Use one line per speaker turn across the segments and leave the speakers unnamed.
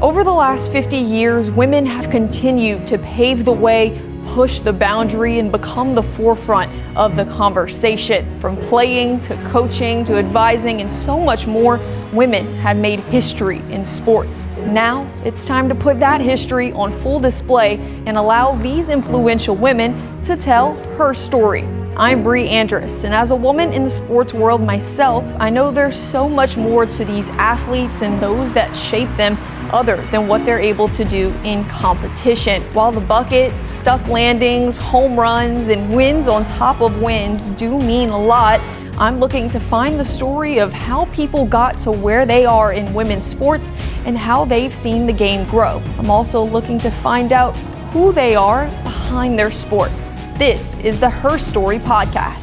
Over the last 50 years, women have continued to pave the way, push the boundary, and become the forefront of the conversation. From playing to coaching to advising and so much more, women have made history in sports. Now it's time to put that history on full display and allow these influential women to tell her story. I'm Brie Andras, and as a woman in the sports world myself, I know there's so much more to these athletes and those that shape them other than what they're able to do in competition. While the buckets, stuck landings, home runs, and wins on top of wins do mean a lot, I'm looking to find the story of how people got to where they are in women's sports and how they've seen the game grow. I'm also looking to find out who they are behind their sport. This is the Her Story podcast.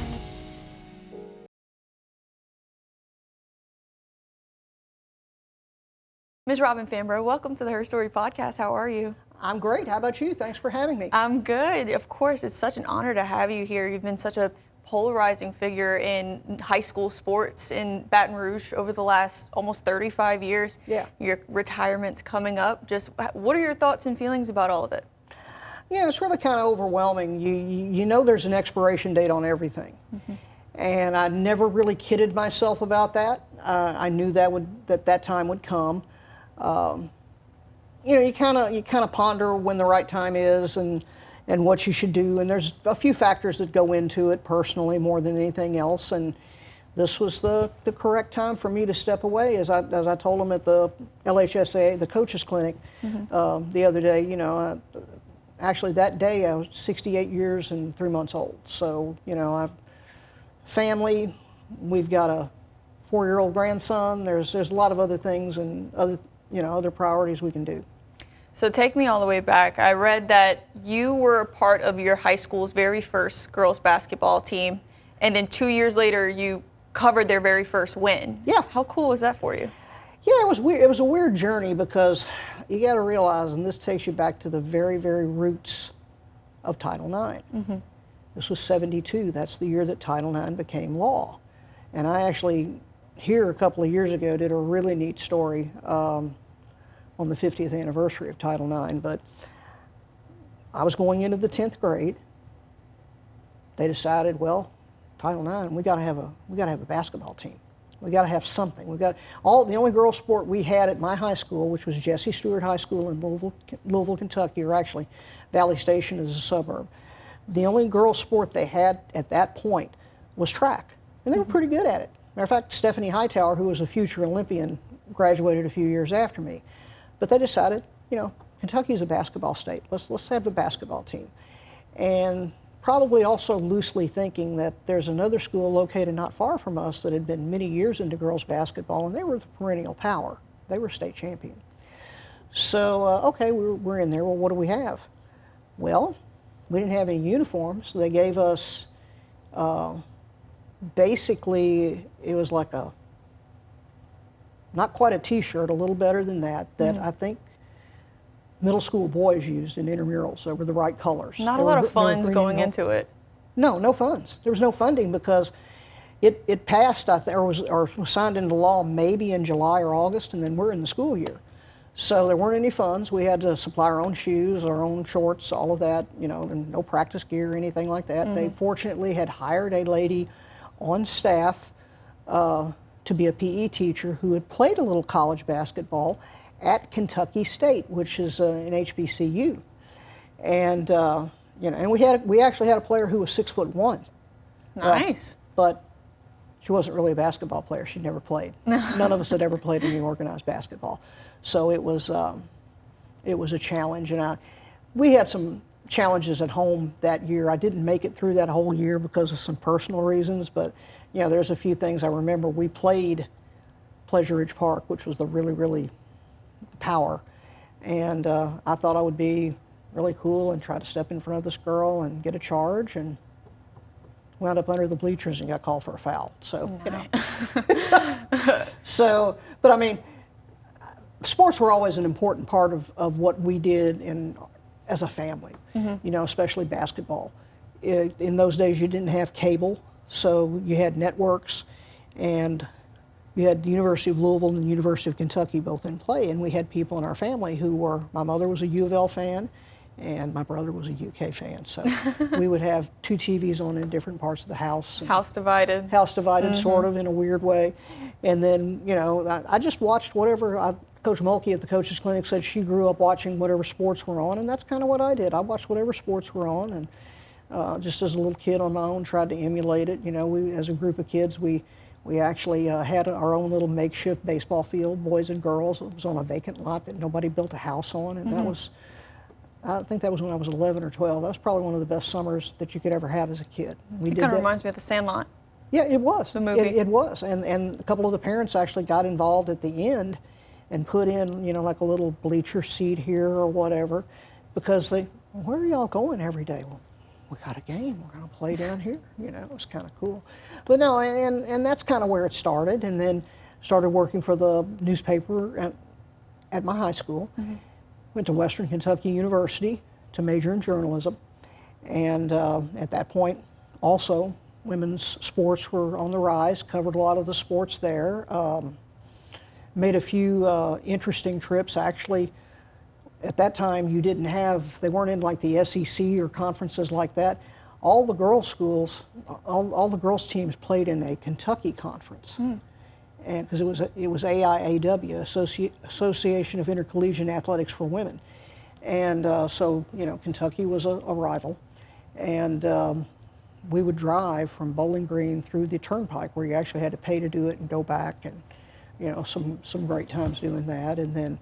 Ms. Robin Fambrough, welcome to the Her Story podcast. How are you?
I'm great. How about you? Thanks for having me.
I'm good. Of course, it's such an honor to have you here. You've been such a polarizing figure in high school sports in Baton Rouge over the last almost 35 years.
Yeah.
Your retirement's coming up. Just what are your thoughts and feelings about all of it?
Yeah, it's really kind of overwhelming. You know there's an expiration date on everything. Mm-hmm. And I never really kidded myself about that. I knew that time would come. You kind of ponder when the right time is and what you should do. And there's a few factors that go into it personally more than anything else. And this was the correct time for me to step away, as I told them at the LHSA, the coaches clinic, mm-hmm. The other day. Actually, that day I was 68 years and 3 months old. So, I've family. We've got a 4-year-old grandson. There's a lot of other things and other priorities we can do.
So take me all the way back. I read that you were a part of your high school's very first girls basketball team, and then 2 years later you covered their very first win.
Yeah.
How cool was that for you?
Yeah, it was weird. It was a weird journey because you got to realize, and this takes you back to the very, very roots of Title IX. Mm-hmm. This was 72. That's the year that Title IX became law. And I actually, here a couple of years ago, did a really neat story on the 50th anniversary of Title IX. But I was going into the 10th grade. They decided, well, Title IX, we got to have a basketball team. We got to have something. The only girls' sport we had at my high school, which was Jesse Stewart High School in Louisville, Kentucky, or actually Valley Station is a suburb. The only girls' sport they had at that point was track, and they were pretty good at it. Matter of fact, Stephanie Hightower, who was a future Olympian, graduated a few years after me. But they decided, Kentucky's a basketball state. Let's have a basketball team, and probably also loosely thinking that there's another school located not far from us that had been many years into girls basketball, and they were the perennial power. They were state champion. So, okay, we're in there. Well, what do we have? Well, we didn't have any uniforms. So they gave us, basically, it was like not quite a t-shirt, a little better than that mm-hmm. I think middle school boys used in intramurals. They were the right colors.
Not a lot of funds going into it.
No funds. There was no funding because it passed, or was signed into law maybe in July or August, and then we're in the school year. So there weren't any funds. We had to supply our own shoes, our own shorts, all of that, and no practice gear or anything like that. Mm-hmm. They fortunately had hired a lady on staff to be a PE teacher who had played a little college basketball at Kentucky State, which is an HBCU, and and we actually had a player who was 6'1".
Nice.
But she wasn't really a basketball player. She'd never played. None of us had ever played any organized basketball, so it was a challenge. And we had some challenges at home that year. I didn't make it through that whole year because of some personal reasons, but there's a few things I remember. We played Pleasure Ridge Park, which was the really power, and I thought I would be really cool and try to step in front of this girl and get a charge, and wound up under the bleachers and got called for a foul. So but I mean, sports were always an important part of what we did as a family. Mm-hmm. Especially basketball. In those days, you didn't have cable, so you had networks, and you had the University of Louisville and the University of Kentucky both in play, and we had people in our family who were, my mother was a U of L fan, and my brother was a UK fan. So we would have two TVs on in different parts of the house.
House divided.
House divided, sort of, in a weird way. And then, you know, I just watched whatever. Coach Mulkey at the Coaches Clinic said she grew up watching whatever sports were on, and that's kind of what I did. I watched whatever sports were on, and just as a little kid on my own, tried to emulate it. You know, we, as a group of kids, we actually had our own little makeshift baseball field, boys and girls. It was on a vacant lot that nobody built a house on, and that was, I think that was when I was 11 or 12. That was probably one of the best summers that you could ever have as a kid.
It kind of reminds me of The Sandlot.
Yeah, it was.
The movie.
It was, and a couple of the parents actually got involved at the end and put in, you know, like a little bleacher seat here or whatever, because where are y'all going every day? Well, we got a game, we're going to play down here. You know, it was kind of cool. But no, and that's kind of where it started, and then started working for the newspaper at my high school. Went to Western Kentucky University to major in journalism, and at that point also women's sports were on the rise, covered a lot of the sports there. Made a few interesting trips. Actually, at that time, you didn't have, they weren't in like the SEC or conferences like that. All the girls' schools, all the girls' teams played in a Kentucky conference. And because it was AIAW, Association of Intercollegiate Athletics for Women. And so, you know, Kentucky was a rival. And we would drive from Bowling Green through the Turnpike, where you actually had to pay to do it and go back, and, you know, some great times doing that. And then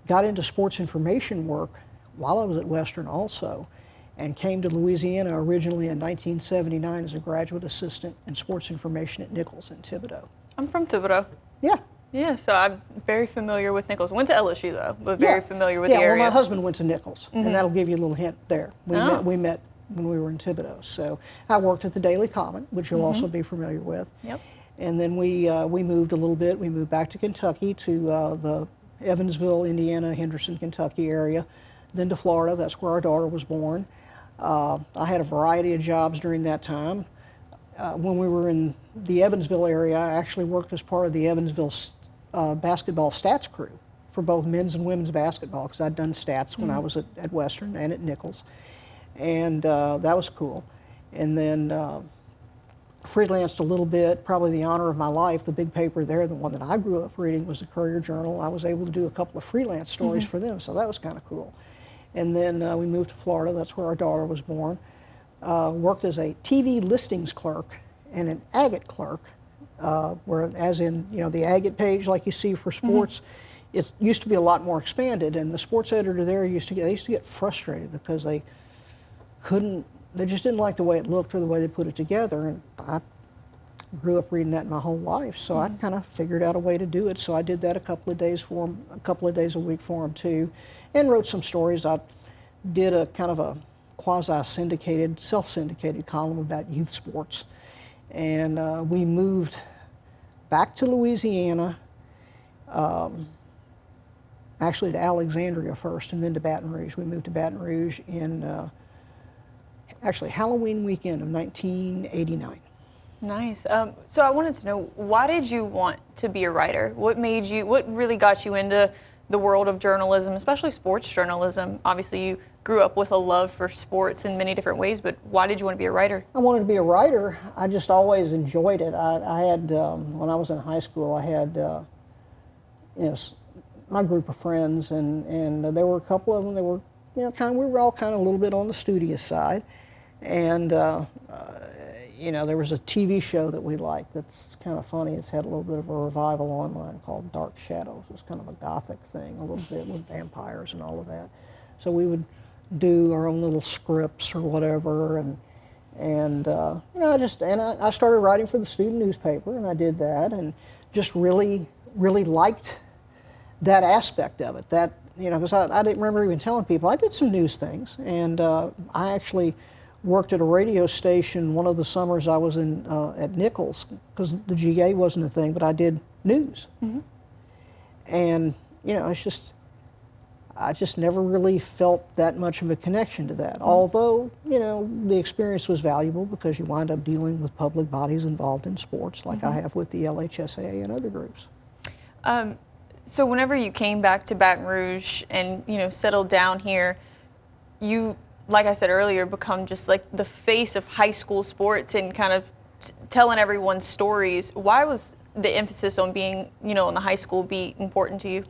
got into sports information work while I was at Western also, and came to Louisiana originally in 1979 as a graduate assistant in sports information at Nichols in Thibodaux.
I'm from Thibodaux.
Yeah.
Yeah, so I'm very familiar with Nichols. Went to LSU though, but very familiar with the area.
Yeah, well, my husband went to Nichols, and that'll give you a little hint there. We met when we were in Thibodaux. So I worked at the Daily Comet, which you'll also be familiar with.
Yep.
And then we moved a little bit. We moved back to Kentucky, to the Evansville, Indiana, Henderson, Kentucky area, then to Florida. That's where our daughter was born. I had a variety of jobs during that time. When we were in the Evansville area, I actually worked as part of the Evansville basketball stats crew for both men's and women's basketball, because I'd done stats when I was at Western and at Nichols. And that was cool. And then freelanced a little bit. Probably the honor of my life, the big paper there, the one that I grew up reading, was the Courier-Journal. I was able to do a couple of freelance stories for them, so that was kind of cool. And then we moved to Florida. That's where our daughter was born. Worked as a TV listings clerk and an agate clerk, where, as in, you know, the agate page like you see for sports, it used to be a lot more expanded, and the sports editor there used to get frustrated because they just didn't like the way it looked or the way they put it together. And I grew up reading that my whole life, so I kind of figured out a way to do it. So I did that a couple of days for them, a couple of days a week for them too, and wrote some stories. I did a kind of a quasi-syndicated, self-syndicated column about youth sports. And we moved back to Louisiana, actually to Alexandria first, and then to Baton Rouge. We moved to Baton Rouge in actually Halloween weekend of 1989.
Nice. So I wanted to know, why did you want to be a writer? What really got you into the world of journalism, especially sports journalism? Obviously, you grew up with a love for sports in many different ways, but why did you want to be a writer?
I wanted to be a writer. I just always enjoyed it. I had, when I was in high school, I had, you know, my group of friends, and there were a couple of them that were, you know, we were all kind of a little bit on the studious side. And, you know, there was a TV show that we liked that's kind of funny. It's had a little bit of a revival online called Dark Shadows. It's kind of a gothic thing, a little bit with vampires and all of that. So we would do our own little scripts or whatever, and you know, I started writing for the student newspaper, and I did that, and just really liked that aspect of it. That, you know, because I didn't remember even telling people I did some news things, and I actually worked at a radio station one of the summers I was in at Nichols, because the GA wasn't a thing, but I did news. And, you know, it's just, I just never really felt that much of a connection to that. Although, you know, the experience was valuable because you wind up dealing with public bodies involved in sports, like I have with the LHSAA and other groups.
So whenever you came back to Baton Rouge and, you know, settled down here, you, like I said earlier, become just like the face of high school sports and kind of telling everyone's stories. Why was the emphasis on being, you know, on the high school beat important to you?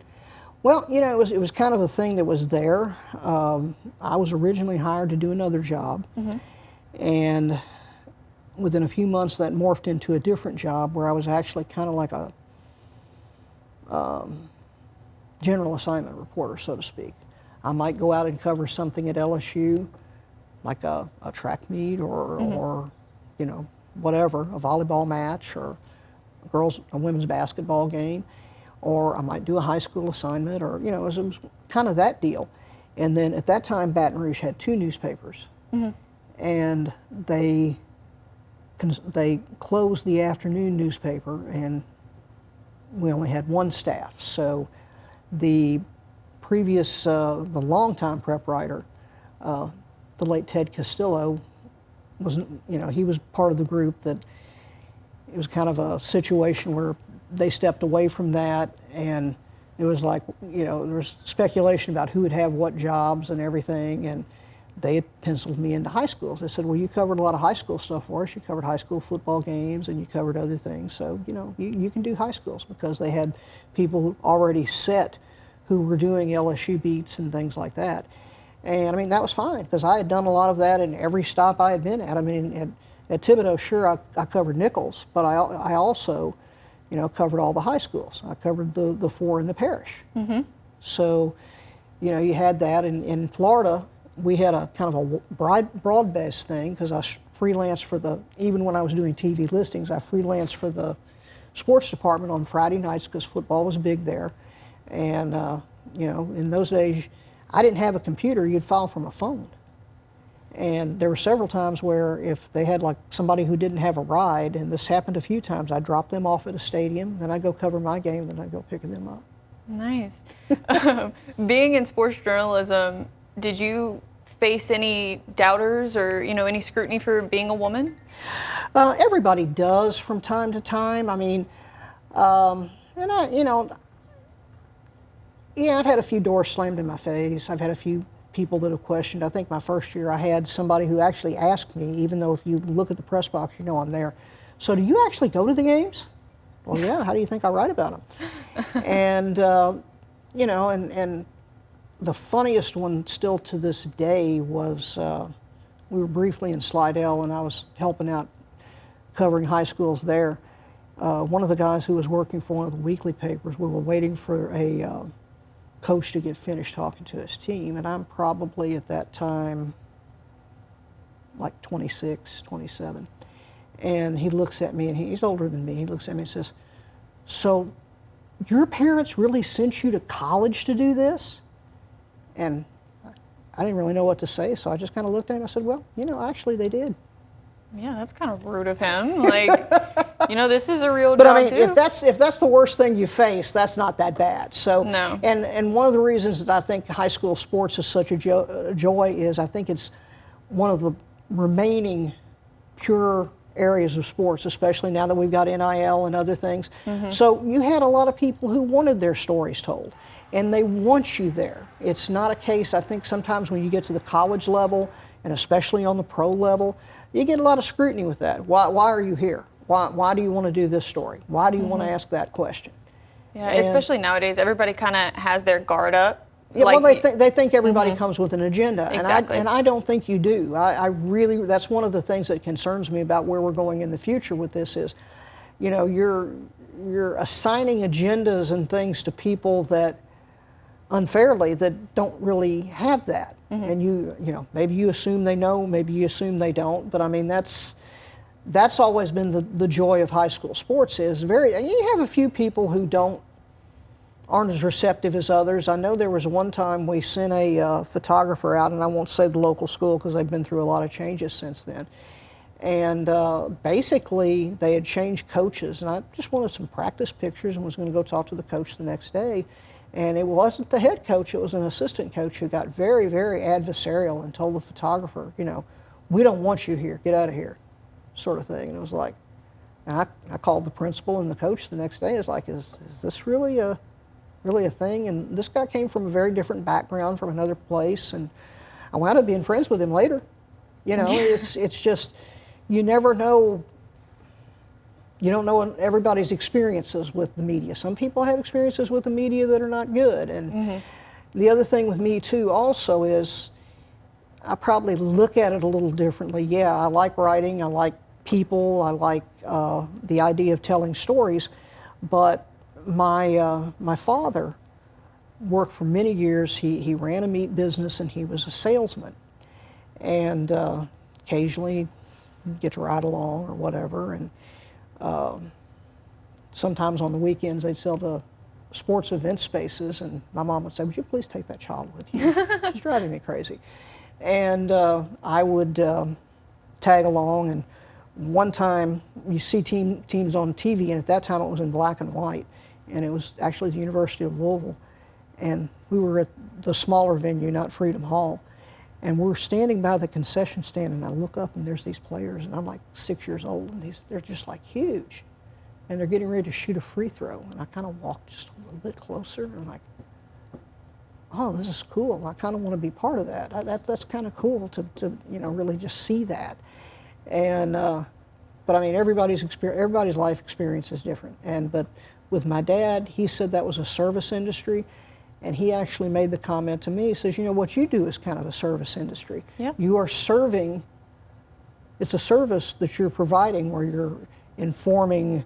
Well, you know, it was kind of a thing that was there. I was originally hired to do another job, and within a few months that morphed into a different job where I was actually kind of like a general assignment reporter, so to speak. I might go out and cover something at LSU, like a track meet or you know, whatever, a volleyball match or a women's basketball game, or I might do a high school assignment, or, you know, it was kind of that deal. And then at that time, Baton Rouge had 2 newspapers, and they closed the afternoon newspaper, and we only had 1 staff. So the previous, the longtime prep writer, the late Ted Castillo, wasn't, you know, he was part of the group that it was kind of a situation where they stepped away from that, and it was like, you know, there was speculation about who would have what jobs and everything, and they had penciled me into high schools. They said, well, you covered a lot of high school stuff for us. You covered high school football games, and you covered other things, so, you know, you can do high schools, because they had people already set who were doing LSU beats and things like that. And I mean, that was fine, because I had done a lot of that in every stop I had been at. I mean, at Thibodeau, sure, I covered Nichols, but I also, you know, covered all the high schools. I covered the 4 in the parish. So, you know, you had that. In Florida, we had a kind of a broad-based thing, because I freelanced for even when I was doing TV listings, I freelanced for the sports department on Friday nights, because football was big there. And, you know, in those days, I didn't have a computer. You'd file from a phone. And there were several times where if they had like somebody who didn't have a ride, and this happened a few times, I'd drop them off at a stadium, then I'd go cover my game, then I'd go pick them up. Nice.
Being in sports journalism, did you face any doubters or, you know, any scrutiny for being a woman?
Everybody does from time to time. I mean, and I, you know, yeah, I've had a few doors slammed in my face. I've had a few people that have questioned. I think my first year I had somebody who actually asked me, even though if you look at the press box, you know I'm there, so do you actually go to the games? Well, yeah, how do you think I write about them? And, you know, and the funniest one still to this day was, we were briefly in Slidell, and I was helping out covering high schools there. One of the guys who was working for one of the weekly papers, we were waiting for a coach to get finished talking to his team, and I'm probably at that time like 26, 27. And he looks at me, and he's older than me. He looks at me and says, so your parents really sent you to college to do this? And I didn't really know what to say, so I just kind of looked at him and I said, well, you know, actually they did.
Yeah, that's kind of rude of him. Like, you know, this is a real
but
job
I mean,
too.
if that's the worst thing you face, that's not that bad. So,
no.
And one of the reasons that I think high school sports is such a joy is I think it's one of the remaining pure areas of sports, especially now that we've got NIL and other things. So you had a lot of people who wanted their stories told, and they want you there. It's not a case, I think sometimes when you get to the college level, and especially on the pro level, you get a lot of scrutiny with that. Why are you here? Why do you want to do this story? Why do you want to ask that question?
Yeah, and especially nowadays, everybody kind of has their guard up.
Yeah, like, well, they think everybody comes with an agenda,
Exactly.
and I don't think you do. I really, that's one of the things that concerns me about where we're going in the future with this is, you know, you're assigning agendas and things to people that unfairly that don't really have that, and you know, maybe you assume they know, maybe you assume they don't, but I mean that's always been the joy of high school sports is and you have a few people who aren't as receptive as others. I know there was one time we sent a photographer out, and I won't say the local school because they've been through a lot of changes since then. And basically, they had changed coaches, and I just wanted some practice pictures and was going to go talk to the coach the next day. And it wasn't the head coach, it was an assistant coach who got very, very adversarial and told the photographer, you know, we don't want you here, get out of here, sort of thing. And it was like, and I called the principal and the coach the next day. It's like, is this really a thing? And this guy came from a very different background, from another place, and I wound up being friends with him later. You know, it's just, you never know. You don't know everybody's experiences with the media. Some people have experiences with the media that are not good. And the other thing with me too also is I probably look at it a little differently. Yeah, I like writing, I like people, I like the idea of telling stories, but my father worked for many years. He ran a meat business and he was a salesman. And occasionally get to ride along or whatever. And sometimes on the weekends they'd sell to sports event spaces, and my mom would say, would you please take that child with you? She's driving me crazy. And I would tag along, and one time you see teams on TV, and at that time it was in black and white, and it was actually the University of Louisville, and we were at the smaller venue, not Freedom Hall, and we're standing by the concession stand, and I look up and there's these players, and I'm like 6 years old, and they're just like huge, and they're getting ready to shoot a free throw, and I kind of walk just a little bit closer, and I'm like, oh, this is cool. I kind of want to be part of that. That's kind of cool to you know, really just see that. And but I mean, everybody's life experience is different. But with my dad, he said that was a service industry, and he actually made the comment to me. He says, you know, what you do is kind of a service industry.
Yep.
You are serving. It's a service that you're providing, where you're informing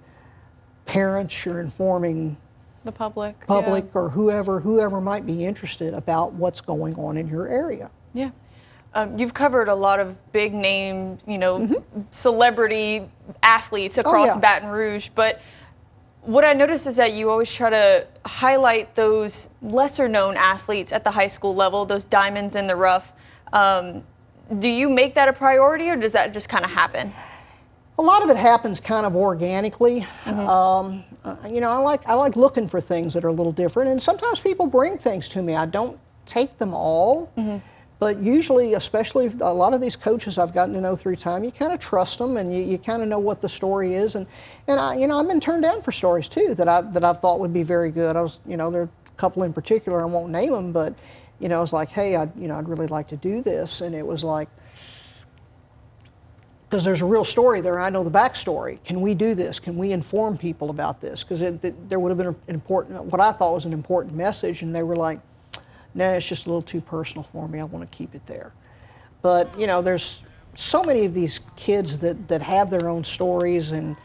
parents, you're informing
the public,
yeah, or whoever might be interested about what's going on in your area.
Yeah. You've covered a lot of big name, you know, celebrity athletes across Baton Rouge, but what I noticed is that you always try to highlight those lesser known athletes at the high school level, those diamonds in the rough. Do you make that a priority, or does that just kind of happen?
A lot of it happens kind of organically. You know, I like looking for things that are a little different, and sometimes people bring things to me. I don't take them all, but usually, especially a lot of these coaches I've gotten to know through time, you kind of trust them, and you kind of know what the story is. And you know, I've been turned down for stories too that I've thought would be very good. You know, there are a couple in particular, I won't name them, but you know, it's like, hey, I'd really like to do this, and it was like, because there's a real story there, I know the backstory. Can we do this? Can we inform people about this? Because there would have been an important, what I thought was an important message, and they were like, nah, it's just a little too personal for me. I want to keep it there. But you know, there's so many of these kids that have their own stories, and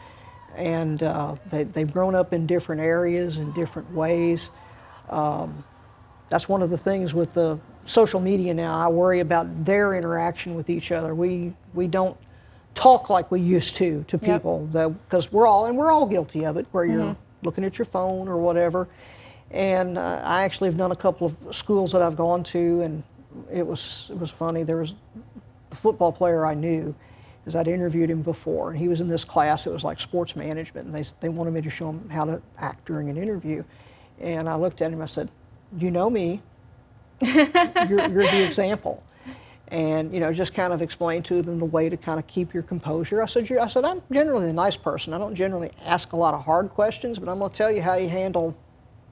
they've grown up in different areas in different ways. That's one of the things with the social media now. I worry about their interaction with each other. We don't talk like we used to people, because we're all guilty of it, where you're looking at your phone or whatever. And I actually have done a couple of schools that I've gone to, and it was funny. There was a football player I knew, because I'd interviewed him before, and he was in this class. It was like sports management, and they wanted me to show him how to act during an interview. And I looked at him, I said, you know me, you're the example. And you know, just kind of explained to them the way to kind of keep your composure. I said, I'm generally a nice person. I don't generally ask a lot of hard questions, but I'm going to tell you how you handle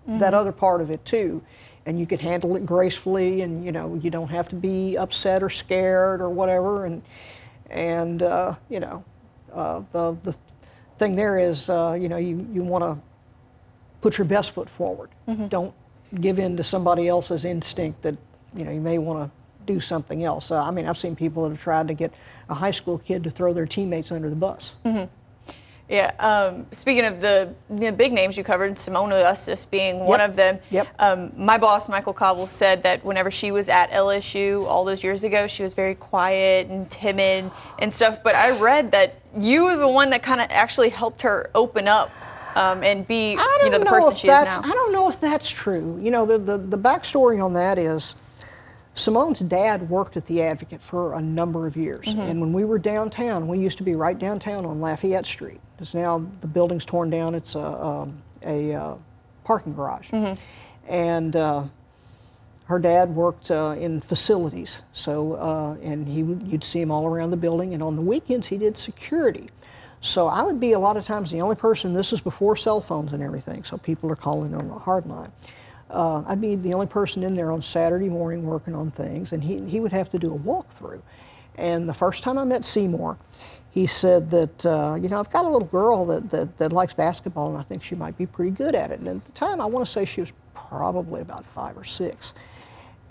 that other part of it too. And you can handle it gracefully, and you know, you don't have to be upset or scared or whatever. And you know, the thing there is, you know, you want to put your best foot forward. Don't give in to somebody else's instinct that, you know, you may want to do something else. I mean, I've seen people that have tried to get a high school kid to throw their teammates under the bus.
Yeah. Speaking of the big names you covered, Simone Augustus being one of them. My boss, Michael Cobble, said that whenever she was at LSU all those years ago, she was very quiet and timid and stuff. But I read that you were the one that kind of actually helped her open up and be, you know, the person she is now.
I don't know if that's true. You know, the backstory on that is, Simone's dad worked at the Advocate for a number of years, and when we were downtown, we used to be right downtown on Lafayette Street. It's now, the building's torn down, it's a parking garage. And her dad worked in facilities, so and you'd see him all around the building, and on the weekends he did security. So I would be a lot of times the only person, this is before cell phones and everything, so people are calling on the hard line. I'd be the only person in there on Saturday morning working on things, and he would have to do a walkthrough. And the first time I met Seymour, he said that, you know, I've got a little girl that likes basketball, and I think she might be pretty good at it. And at the time, I want to say she was probably about 5 or 6.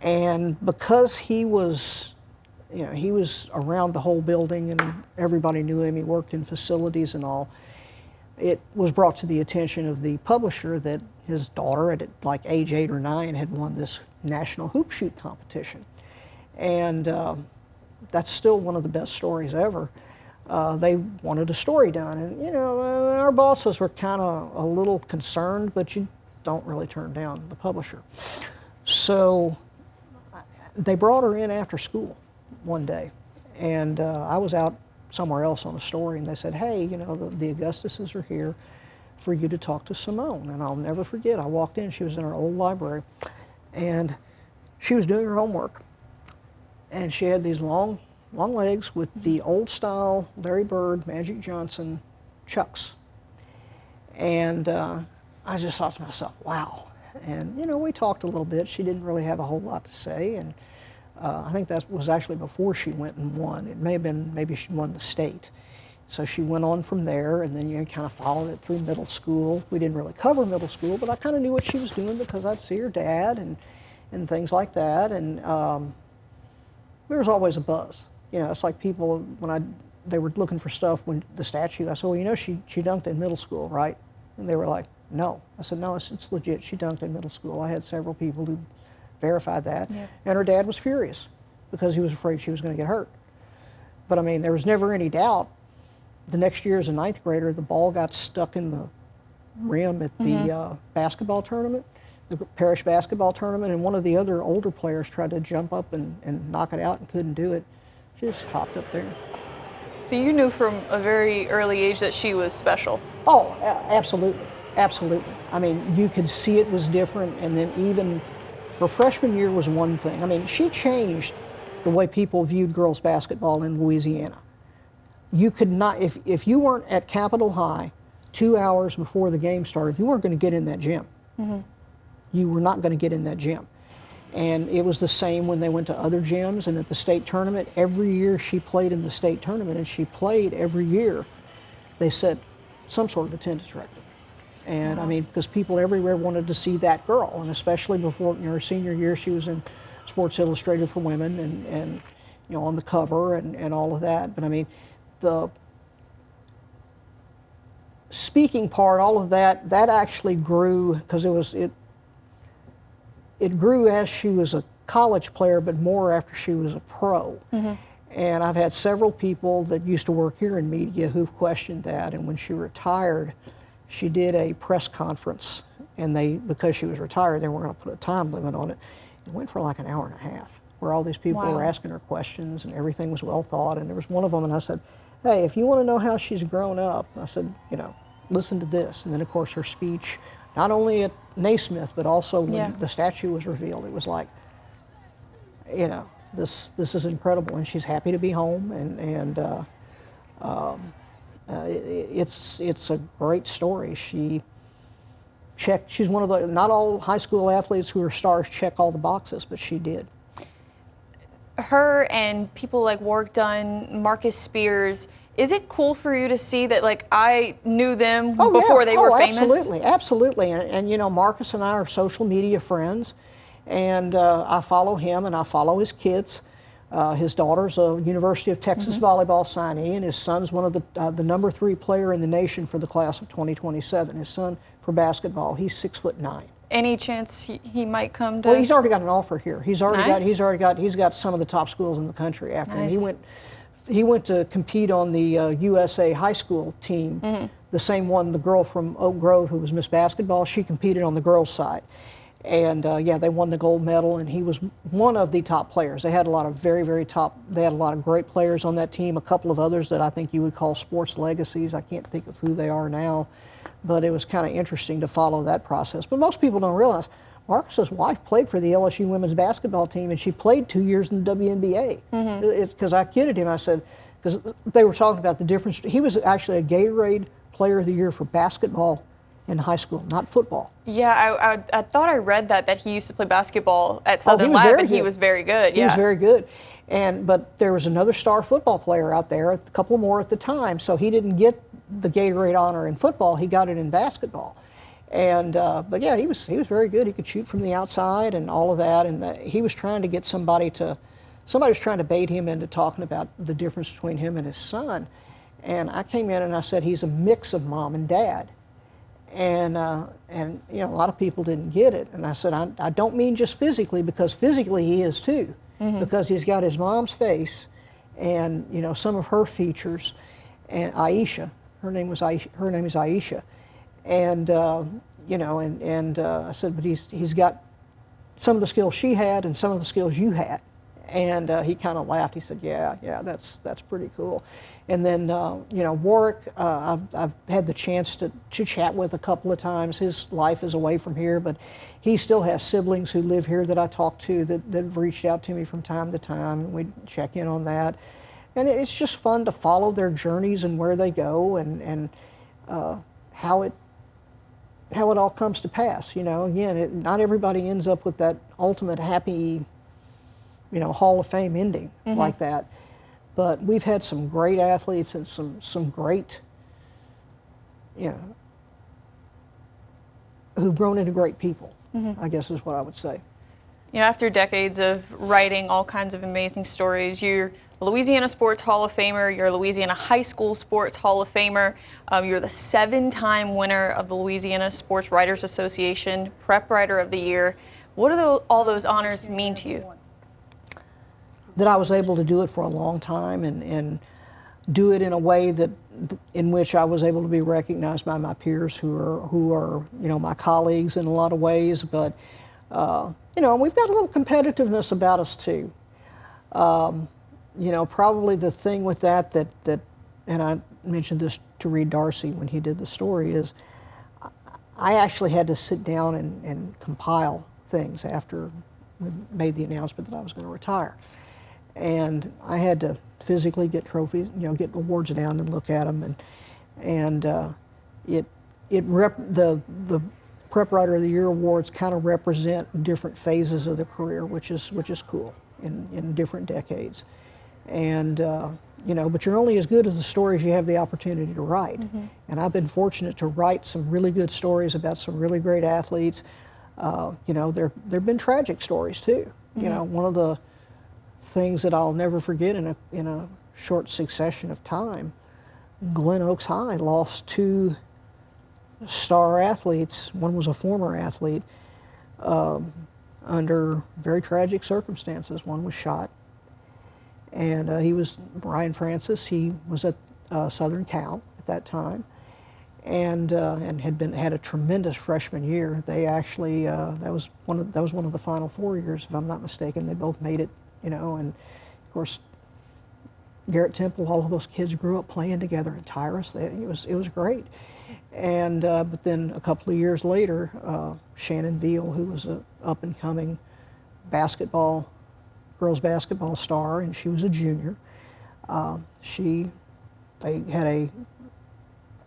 And because he was, you know, he was around the whole building and everybody knew him, he worked in facilities and all, it was brought to the attention of the publisher that his daughter at like age 8 or 9 had won this national hoop shoot competition. And that's still one of the best stories ever. They wanted a story done, and you know, our bosses were kind of a little concerned, but you don't really turn down the publisher. So they brought her in after school one day, and I was out somewhere else on a story, and they said, hey, you know, the Augustuses are here for you to talk to Simone. And I'll never forget, I walked in, she was in our old library, and she was doing her homework. And she had these long legs with the old style Larry Bird, Magic Johnson Chucks. And I just thought to myself, wow. And, you know, we talked a little bit. She didn't really have a whole lot to say. And I think that was actually before she went and won. It may have been, maybe she won the state. So she went on from there, and then you kind of followed it through middle school. We didn't really cover middle school, but I kind of knew what she was doing because I'd see her dad and things like that. And there was always a buzz. You know, it's like people, when they were looking for stuff when the statue, I said, well, you know, she dunked in middle school, right? And they were like, no. I said, no, it's legit. She dunked in middle school. I had several people who verified that. Yeah. And her dad was furious because he was afraid she was going to get hurt. But I mean, there was never any doubt. The next year as a 9th grader, the ball got stuck in the rim at the basketball tournament, the parish basketball tournament, and one of the other older players tried to jump up and knock it out and couldn't do it. She just hopped up there.
So you knew from a very early age that she was special?
Oh, absolutely, absolutely. I mean, you could see it was different, and then even her freshman year was one thing. I mean, she changed the way people viewed girls basketball in Louisiana. You could not, if you weren't at Capitol High 2 hours before the game started, you weren't going to get in that gym. You were not going to get in that gym. And it was the same when they went to other gyms and at the state tournament. Every year she played in the state tournament, and she played every year. They set some sort of attendance record. And I mean, because people everywhere wanted to see that girl, and especially before, you know, her senior year, she was in Sports Illustrated for Women and you know, on the cover and all of that. But I mean, the speaking part, all of that actually grew because it grew as she was a college player, but more after she was a pro. And I've had several people that used to work here in media who've questioned that. And when she retired, she did a press conference, and because she was retired, they weren't going to put a time limit on it. It went for like an hour and a half, where all these people were asking her questions, and everything was well thought. And there was one of them, and I said, hey, if you want to know how she's grown up, I said, you know, listen to this. And then, of course, her speech, not only at Naismith, but also when the statue was revealed, it was like, you know, this is incredible, and she's happy to be home, and it's a great story. She's one of the, not all high school athletes who are stars check all the boxes, but she did.
Her and people like Warwick Dunn, Marcus Spears, is it cool for you to see that, like, I knew them before they were famous?
Absolutely, absolutely. And you know, Marcus and I are social media friends, and I follow him and I follow his kids. His daughter's a University of Texas volleyball signee, and his son's one of the #3 player in the nation for the class of 2027. His son for basketball, he's 6'9".
Any chance he might come to?
Well, he's already got an offer here. He's got some of the top schools in the country after him. He went to compete on the USA high school team, the same one, the girl from Oak Grove who was Miss Basketball, she competed on the girls' side. And yeah, they won the gold medal, and he was one of the top players. They had a lot of they had a lot of great players on that team, a couple of others that I think you would call sports legacies. I can't think of who they are now, but it was kind of interesting to follow that process. But most people don't realize Marcus's wife played for the LSU women's basketball team, and she played 2 years in the WNBA. Because I kidded him, I said, because they were talking about the difference. He was actually a Gatorade Player of the Year for basketball in high school, not football.
Yeah, I thought I read that he used to play basketball at Southern Lab, and he was very good.
He was very good. But there was another star football player out there, a couple more at the time, so he didn't get the Gatorade honor in football. He got it in basketball. But yeah, he was very good. He could shoot from the outside and all of that. And he was trying to get somebody was trying to bait him into talking about the difference between him and his son. And I came in and I said, he's a mix of mom and dad. And you know, a lot of people didn't get it. And I said, I don't mean just physically, because physically he is too, because he's got his mom's face and, you know, some of her features. And Aisha, her name is Aisha. And you know, I said, but he's got some of the skills she had and some of the skills you had. And he kind of laughed. He said, yeah, that's pretty cool. And then, you know, Warwick, I've had the chance to chat with a couple of times. His life is away from here, but he still has siblings who live here that I talk to that have reached out to me from time to time. We check in on that. And it's just fun to follow their journeys and where they go and how it all comes to pass. You know, again, not everybody ends up with that ultimate happy, you know, Hall of Fame ending like that. But we've had some great athletes and some great, you know, who've grown into great people, I guess is what I would say.
You know, after decades of writing all kinds of amazing stories, you're a Louisiana Sports Hall of Famer, you're a Louisiana High School Sports Hall of Famer, you're the 7-time winner of the Louisiana Sports Writers Association Prep Writer of the Year. What do all those honors mean to you?
That I was able to do it for a long time and do it in a way in which I was able to be recognized by my peers who are you know, my colleagues in a lot of ways, but you know, we've got a little competitiveness about us too. You know, probably the thing with that, and I mentioned this to Reed Darcy when he did the story, is I actually had to sit down and compile things after we made the announcement that I was going to retire. And I had to physically get trophies, you know, get awards down and look at them, and the Prep Writer of the Year awards kind of represent different phases of the career, which is cool in different decades. And you know, but you're only as good as the stories you have the opportunity to write. And I've been fortunate to write some really good stories about some really great athletes. You know, there've been tragic stories too. You know, one of the things that I'll never forget in a short succession of time, Glen Oaks High lost 2 star athletes. One was a former athlete under very tragic circumstances. One was shot, and he was Brian Francis. He was at Southern Cal at that time, and had a tremendous freshman year. They actually that was one of the Final Four years, if I'm not mistaken. They both made it, you know, and of course Garrett Temple, all of those kids grew up playing together in Tyrus. It was great. And but then a couple of years later, Shannon Veal, who was an up-and-coming girls basketball star, and she was a junior. They had a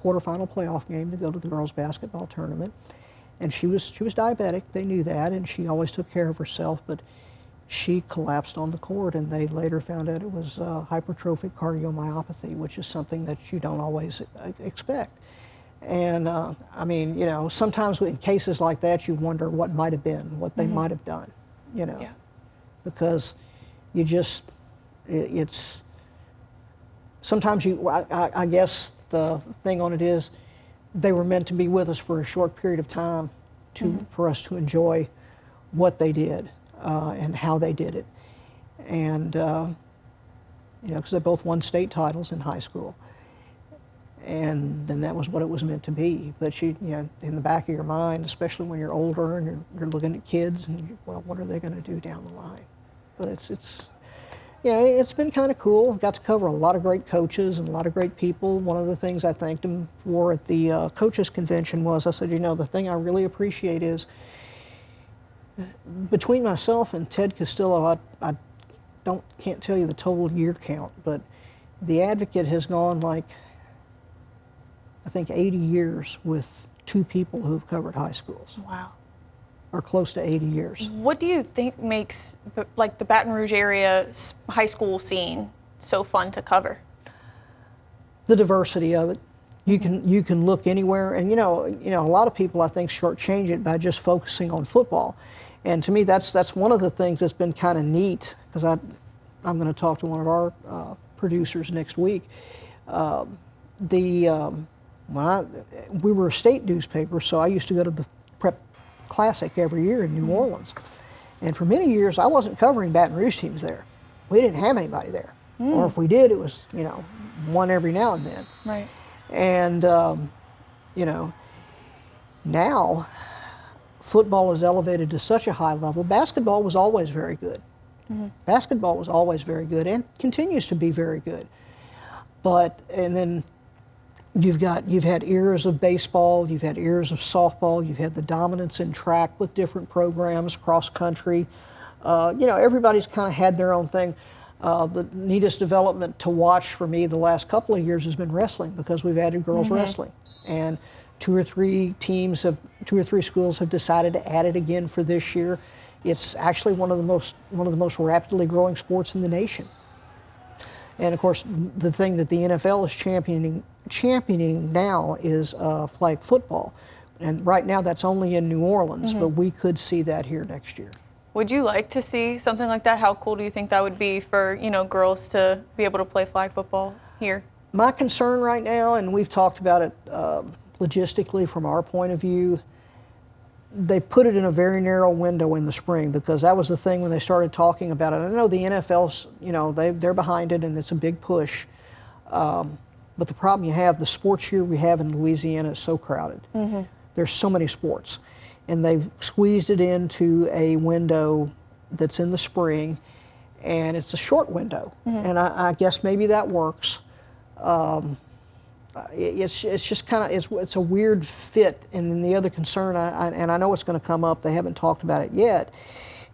quarterfinal playoff game to go to the girls basketball tournament, and she was diabetic. They knew that, and she always took care of herself. But she collapsed on the court, and they later found out it was hypertrophic cardiomyopathy, which is something that you don't always expect. And I mean, you know, sometimes in cases like that, you wonder what might have been, what they might have done, you know, because you just, it's, sometimes I guess the thing on it is they were meant to be with us for a short period of time for us to enjoy what they did and how they did it. And, you know, because they both won state titles in high school. And then that was what it was meant to be. But you know, in the back of your mind, especially when you're older and you're looking at kids, and well, what are they going to do down the line? But it's been kind of cool. Got to cover a lot of great coaches and a lot of great people. One of the things I thanked them for at the coaches convention was, I said, you know, the thing I really appreciate is Between myself and Ted Castillo, I can't tell you the total year count, but the Advocate has gone like, I think 80 years with 2 people who've covered high schools.
Wow.
Or close to 80 years.
What do you think makes like the Baton Rouge area high school scene so fun to cover?
The diversity of it. You can look anywhere, and you know a lot of people I think shortchange it by just focusing on football, and to me that's one of the things that's been kind of neat, because I'm going to talk to one of our producers next week. We were a state newspaper, so I used to go to the Prep Classic every year in New Orleans, and for many years I wasn't covering Baton Rouge teams there. We didn't have anybody there, or if we did, it was one every now and then.
Right.
And now football is elevated to such a high level. Basketball was always very good. Basketball was always very good and continues to be very good. And then you've had eras of baseball, you've had eras of softball, you've had the dominance in track with different programs, cross country. Everybody's kind of had their own thing. The neatest development to watch for me the last couple of years has been wrestling, because we've added girls wrestling, and 2 or 3 schools have decided to add it again for this year. It's actually one of the most rapidly growing sports in the nation. And of course, the thing that the NFL is championing now is flag football, and right now that's only in New Orleans, but we could see that here next year.
Would you like to see something like that? How cool do you think that would be for, girls to be able to play flag football here?
My concern right now, and we've talked about it logistically from our point of view, they put it in a very narrow window in the spring, because that was the thing when they started talking about it. I know the NFL's, they're behind it and it's a big push. But the problem you have, the sports year we have in Louisiana is so crowded. There's so many sports. And they've squeezed it into a window that's in the spring, and it's a short window. And I guess maybe that works. It's just kind of, it's a weird fit. And then the other concern, and I know it's going to come up, they haven't talked about it yet,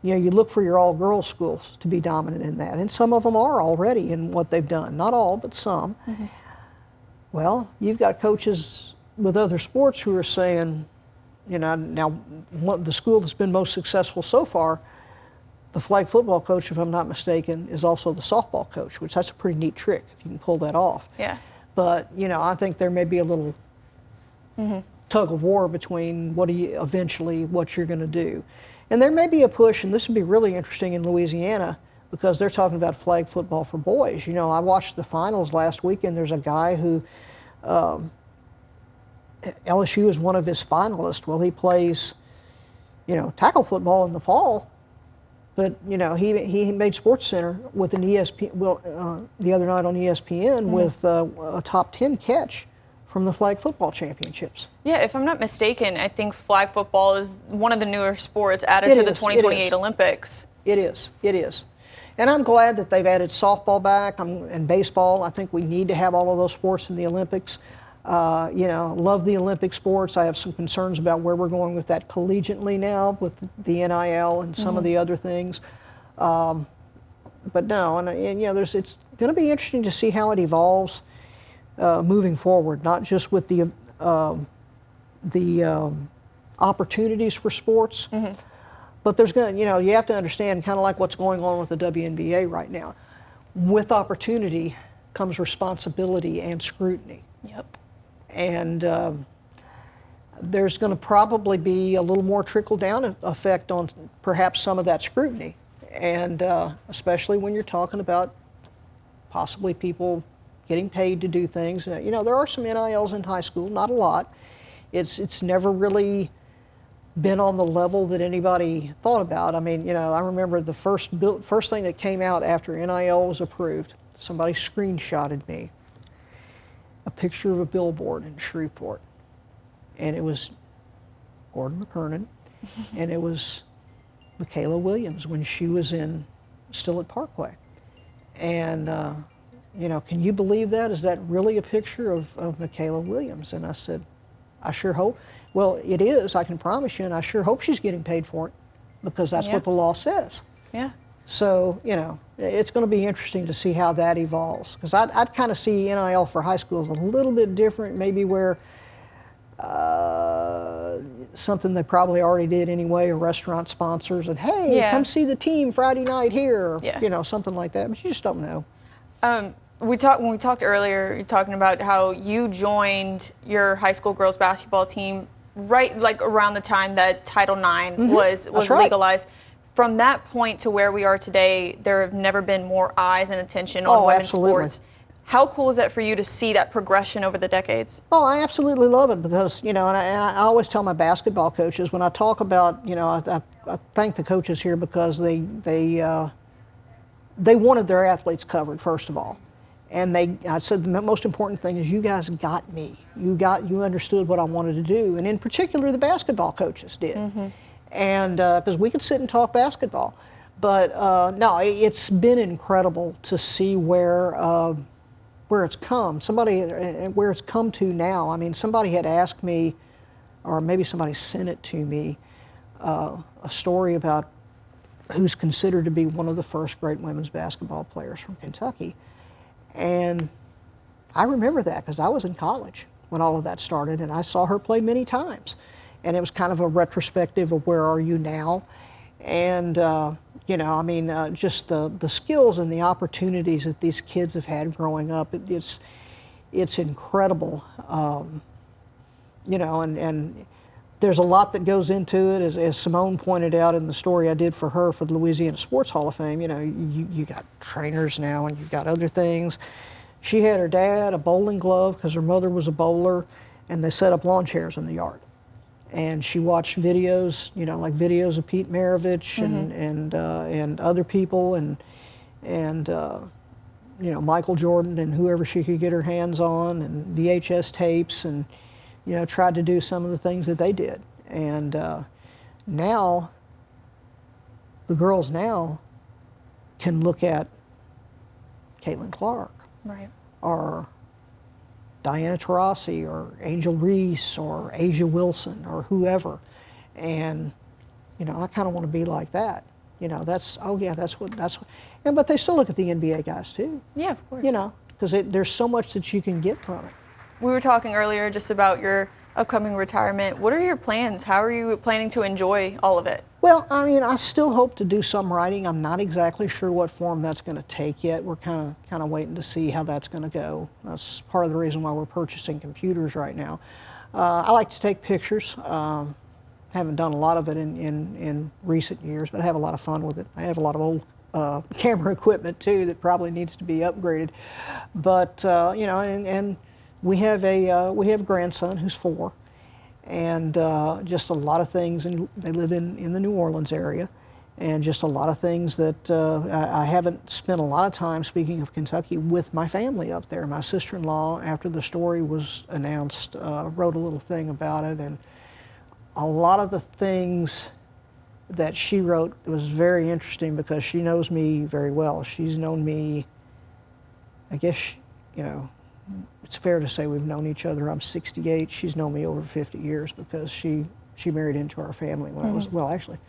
you look for your all-girls schools to be dominant in that. And some of them are already in what they've done. Not all, but some. Well, you've got coaches with other sports who are saying, now the school that's been most successful so far, the flag football coach, if I'm not mistaken, is also the softball coach, which that's a pretty neat trick if you can pull that off.
Yeah.
But, I think there may be a little tug of war between what you're going to do. And there may be a push, and this would be really interesting in Louisiana, because they're talking about flag football for boys. I watched the finals last weekend. There's a guy who, LSU is one of his finalists. Well, he plays, tackle football in the fall, but he made SportsCenter with an ESPN. The other night on ESPN with a top 10 catch from the flag football championships.
Yeah, if I'm not mistaken, I think flag football is one of the newer sports added to the 2028 Olympics.
It is. And I'm glad that they've added softball back and baseball. I think we need to have all of those sports in the Olympics. Love the Olympic sports. I have some concerns about where we're going with that collegiately now with the NIL and some of the other things. But no, and it's going to be interesting to see how it evolves moving forward, not just with the opportunities for sports, but there's going to, you have to understand kind of like what's going on with the WNBA right now. With opportunity comes responsibility and scrutiny.
Yep.
And there's going to probably be a little more trickle-down effect on perhaps some of that scrutiny, and especially when you're talking about possibly people getting paid to do things. There are some NILs in high school, not a lot. It's never really been on the level that anybody thought about. I mean, I remember the first thing that came out after NIL was approved, somebody screenshotted me a picture of a billboard in Shreveport, and it was Gordon McKernan, and it was Michaela Williams when she was still at Parkway. And can you believe that? Is that really a picture of Michaela Williams? And I said, I sure hope. Well, it is, I can promise you, and I sure hope she's getting paid for it. because that's what the law says.
Yeah.
So, you know, it's going to be interesting to see how that evolves. Because I'd kind of see NIL for high schools a little bit different, maybe where something they probably already did anyway, a restaurant sponsors, and hey, come see the team Friday night here, you know, something like that. But you just don't know.
When we talked earlier, you're talking about how you joined your high school girls basketball team right like around the time that Title IX was legalized. From that point to where we are today, there have never been more eyes and attention on women's sports. How cool is that for you to see that progression over the decades?
Oh, I absolutely love it because, you know, and I always tell my basketball coaches when I talk about, you know, I thank the coaches here because they wanted their athletes covered, first of all. And I said the most important thing is you guys got me. You understood what I wanted to do. And in particular, the basketball coaches did. And because we could sit and talk basketball. But no, it's been incredible to see where it's come. Where it's come to now. I mean, somebody had asked me, or maybe somebody sent it to me, a story about who's considered to be one of the first great women's basketball players from Kentucky. And I remember that because I was in college when all of that started, and I saw her play many times. And it was kind of a retrospective of where are you now. And, you know, I mean, just the skills and the opportunities that these kids have had growing up, it's incredible. You know, and there's a lot that goes into it, as Simone pointed out in the story I did for her for the Louisiana Sports Hall of Fame. You know, you got trainers now and you've got other things. She had her dad a bowling glove because her mother was a bowler, and they set up lawn chairs in the yard. And she watched videos, you know, like videos of Pete Maravich and other people and you know, Michael Jordan and whoever she could get her hands on, and VHS tapes, and you know, tried to do some of the things that they did. And now, the girls now can look at Caitlin Clark, or Diana Taurasi, or Angel Reese, or Asia Wilson, or whoever. And, you know, I kind of want to be like that. You know, that's what, yeah, but they still look at the NBA guys too.
Yeah, of course.
You know, because there's so much that you can get from it.
We were talking earlier just about your upcoming retirement. What are your plans? How are you planning to enjoy all of it?
Well, I mean, I still hope to do some writing. I'm not exactly sure what form that's going to take yet. We're kind of waiting to see how that's going to go. That's part of the reason why we're purchasing computers right now. I like to take pictures. Haven't done a lot of it in recent years, but I have a lot of fun with it. I have a lot of old camera equipment too that probably needs to be upgraded. But you know, and we have a grandson who's 4. And just a lot of things, and they live in the New Orleans area, and just a lot of things that I haven't spent a lot of time, speaking of Kentucky, with my family up there. My sister-in-law, after the story was announced, wrote a little thing about it, and a lot of the things that she wrote was very interesting because she knows me very well. She's known me, I guess, you know, it's fair to say we've known each other. I'm 68. She's known me over 50 years because she married into our family when I was, well, actually,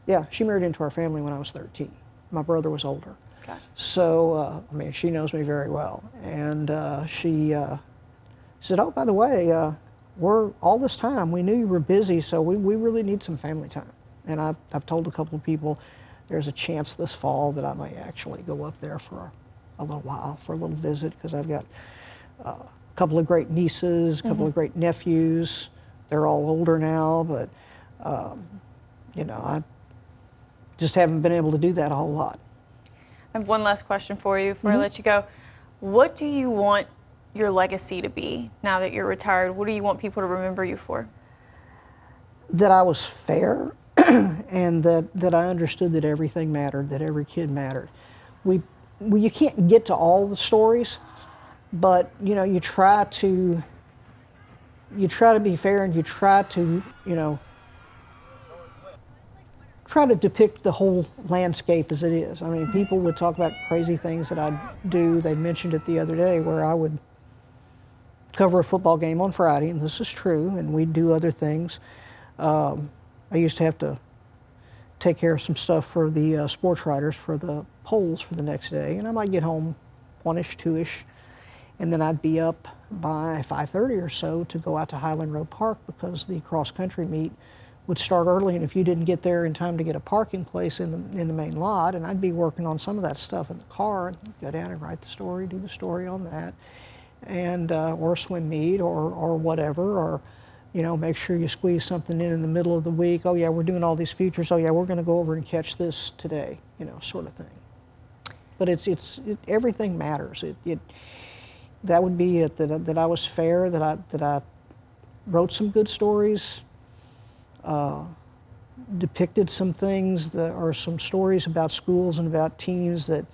yeah, she married into our family when I was 13. My brother was older.
Gotcha.
So, I mean, she knows me very well. And she said, oh, by the way, we're all this time, we knew you were busy, so we really need some family time. And I've told a couple of people there's a chance this fall that I may actually go up there for a little while, for a little visit, because I've got a couple of great nieces, a couple of great nephews. They're all older now, but you know, I just haven't been able to do that a whole lot.
I have one last question for you before I let you go. What do you want your legacy to be now that you're retired? What do you want people to remember you for?
That I was fair and that I understood that everything mattered, that every kid mattered. You can't get to all the stories, but you know, you try to be fair, and you try to, you know, try to depict the whole landscape as it is. I mean, people would talk about crazy things that I do. They mentioned it the other day where I would cover a football game on Friday, and this is true, and we'd do other things. I used to have to take care of some stuff for the sports writers for the polls for the next day, and I might get home 1-ish, 2-ish, and then I'd be up by 5:30 or so to go out to Highland Road Park because the cross-country meet would start early, and if you didn't get there in time to get a parking place in the main lot, and I'd be working on some of that stuff in the car, and go down and write the story, do the story on that, and or swim meet or whatever, or make sure you squeeze something in the middle of the week. Oh yeah, we're doing all these features. Oh yeah, we're going to go over and catch this today, sort of thing. But everything matters. That would be it. That I was fair. That I wrote some good stories. Depicted some things or some stories about schools and about teams that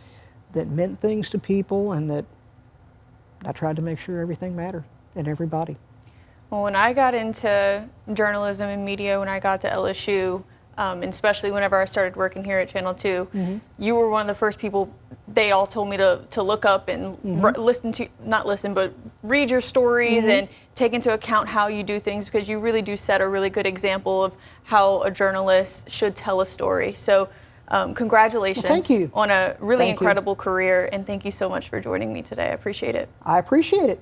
meant things to people, and that I tried to make sure everything mattered and everybody.
Well, when I got into journalism and media, when I got to LSU, and especially whenever I started working here at Channel 2, you were one of the first people they all told me to look up and read your stories and take into account how you do things, because you really do set a really good example of how a journalist should tell a story. So congratulations
thank you.
On a really incredible career, and thank you so much for joining me today. I appreciate it.
I appreciate it.